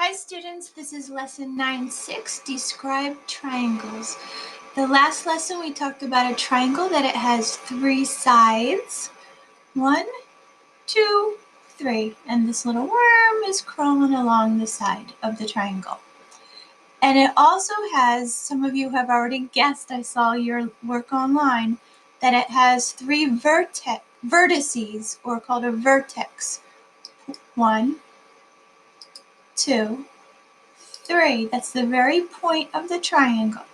Hi students, this is lesson 9-6, describe triangles. The last lesson we talked about a triangle that it has three sides. 1, 2, 3. And this little worm is crawling along the side of the triangle. And it also has, some of you have already guessed, I saw your work online, that it has three vertices, or called a vertex. 1, 2, 3. That's the very point of the triangle.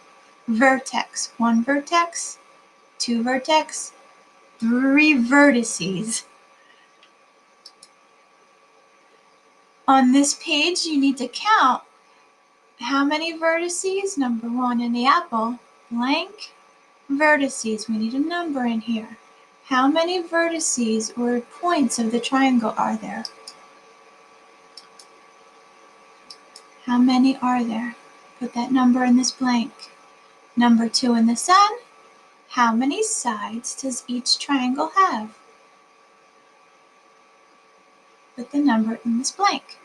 Vertex. 1 vertex, 2 vertex, 3 vertices. On this page, you need to count how many vertices. Number 1 in the apple, blank vertices. We need a number in here. How many vertices or points of the triangle are there? How many are there? Put that number in this blank. Number 2 in the sun. How many sides does each triangle have? Put the number in this blank.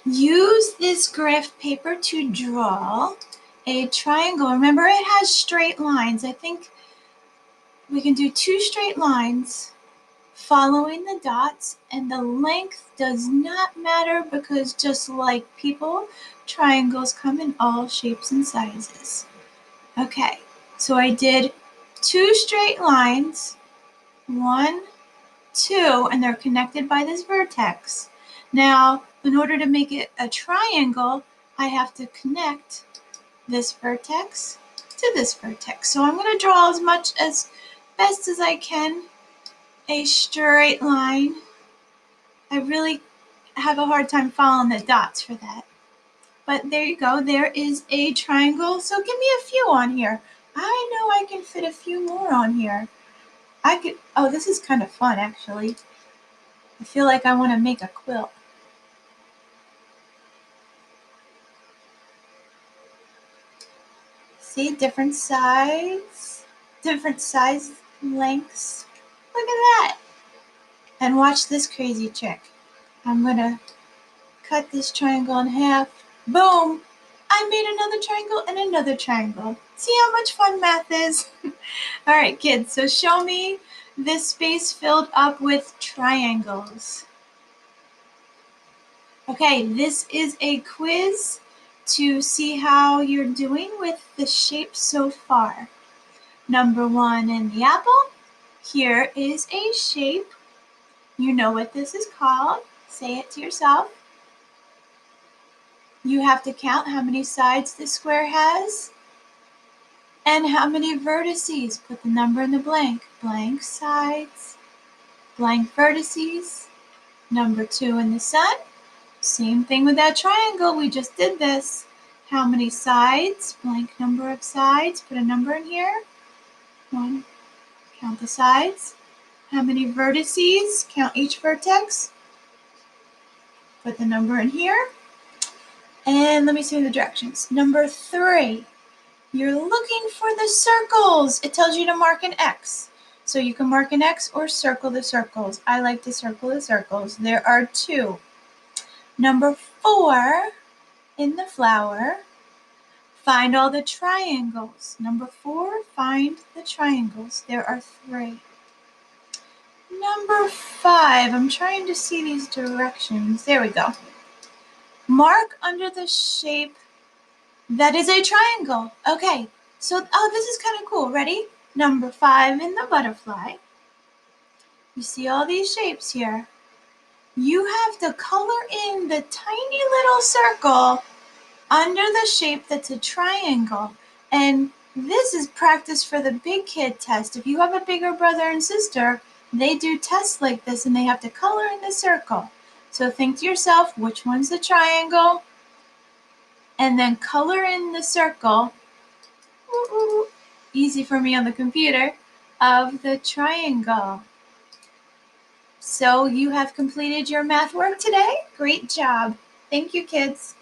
Use this graph paper to draw a triangle. Remember, it has straight lines. I think we can do 2 straight lines following the dots, and the length does not matter because just like people, triangles come in all shapes and sizes. Okay, so I did 2 straight lines, 1, 2, and they're connected by this vertex. Now, in order to make it a triangle, I have to connect this vertex to this vertex. So I'm going to draw as best as I can a straight line. I really have a hard time following the dots for that. But there you go. There is a triangle. So give me a few on here. I know I can fit a few more on here. Oh, this is kind of fun actually. I feel like I want to make a quilt. See, different size lengths. Look at that. And watch this crazy trick. I'm going to cut this triangle in half. Boom! I made another triangle and another triangle. See how much fun math is? All right, kids, so show me this space filled up with triangles. Okay, this is a quiz to see how you're doing with the shapes so far. Number 1 in the apple. Here is a shape. You know what this is called. Say it to yourself. You have to count how many sides the square has and how many vertices. Put the number in the blank. Blank sides, blank vertices. Number 2 in the sun. Same thing with that triangle. We just did this. How many sides? Blank number of sides. Put a number in here. 1. Count the sides. How many vertices? Count each vertex. Put the number in here. And let me see the directions. Number 3. You're looking for the circles. It tells you to mark an X. So you can mark an X or circle the circles. I like to circle the circles. There are 2. Number 4 in the flower. Find all the triangles. Number 4, find the triangles. There are 3. Number 5, I'm trying to see these directions. There we go. Mark under the shape that is a triangle. Okay, so, this is kind of cool. Ready? Number 5 in the butterfly. You see all these shapes here. You have to color in the tiny little circle under the shape that's a triangle. And this is practice for the big kid test. If you have a bigger brother and sister, they do tests like this and they have to color in the circle. So think to yourself, which one's the triangle? And then color in the circle. Easy for me on the computer, of the triangle. So you have completed your math work today. Great job. Thank you, kids.